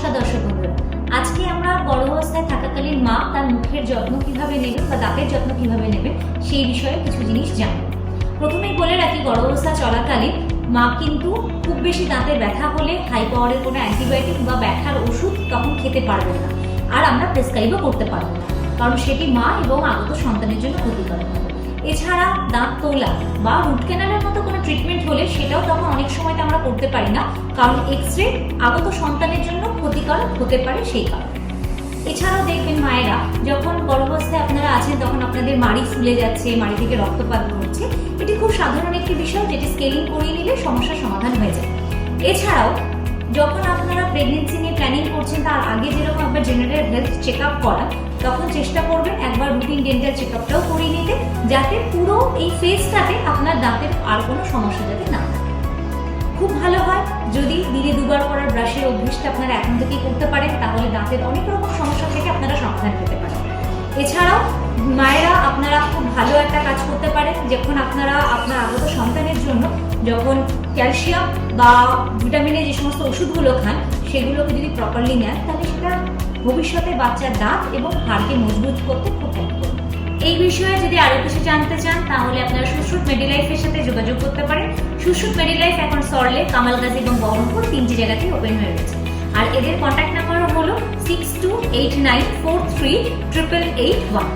নমস্কার দর্শক বন্ধুরা, আজকে আমরা গর্ভাবস্থায় থাকাকালীন মা তার মুখের যত্ন কিভাবে নেবেন বা দাঁতের যত্ন কিভাবে নেবেন সেই বিষয়ে কিছু জিনিস জানবো। প্রথমেই বলে রাখি, গর্ভাবস্থা চলাকালীন মা কিন্তু খুব বেশি দাঁতে ব্যথা হলে হাই পাওয়ারের কোনো অ্যান্টিবায়োটিক বা ব্যথার ওষুধ তখন খেতে পারবে না, আর আমরা প্রেসক্রাইবও করতে পারবো না, কারণ সেটি মা এবং আগত সন্তানের জন্য ক্ষতিকর হবে। এছাড়া দাঁত তোলা বা রুট ক্যানালের মতো কোনো ট্রিটমেন্ট হলে সেটাও তখন অনেক সময়টা আমরা করতে পারি না, কারণ এক্সরে আগত সন্তানের জন্য ক্ষতিকারক হতে পারে সেই কারণে। এছাড়াও দেখবেন মায়েরা যখন গর্ভাবস্থায় আপনারা আছেন তখন আপনাদের মাড়ি ফুলে যাচ্ছে, মাড়ি থেকে রক্তপাত ঘটছে, এটি খুব সাধারণ একটি বিষয়, যেটি স্কেলিং করিয়ে নিলে সমস্যার সমাধান হয়ে যায়। এছাড়াও যখন আপনারা প্রেগনেন্সি নিয়ে প্ল্যানিং করছেন তার আগে যেরকম একবার জেনারেল হেলথ চেক আপ করা, তখন চেষ্টা করবেন একবার রুটিন ডেন্টাল চেক আপটাও করিয়ে নিতে, যাতে পুরো এই ফেজটাতে আপনার দাঁতের আর কোনো সমস্যা যাতে না থাকে। খুব ভালো হয় যদি দিনে দুবার করার ব্রাশের অভ্যেসটা আপনারা এখন থেকেই করতে পারেন, তাহলে দাঁতের অনেক রকম সমস্যা থেকে আপনারা সমাধান পেতে পারেন। এছাড়াও মায়েরা আপনারা খুব ভালো একটা কাজ করতে পারেন, যখন আপনারা আপনার আগত সন্তানের জন্য যখন ক্যালসিয়াম বা ভিটামিনের যে সমস্ত ওষুধগুলো খান সেগুলোকে যদি প্রপারলি নেন, তাহলে সেটা ভবিষ্যতে বাচ্চার দাঁত এবং হাড়কে মজবুত করতে খুব হেল্প করবে। এই বিষয়ে যদি আরো কিছু জানতে চান তাহলে আপনারা সুশ্রুত মেডিলাইফের সাথে যোগাযোগ করতে পারেন। সুশ্রুত মেডিলাইফ এখন সল্টলেক, কামালগাজী এবং বহরমপুর তিনটি জায়গাতেই ওপেন হয়ে রয়েছে। আর এদের কন্ট্যাক্ট নাম্বার হলো 6289438881।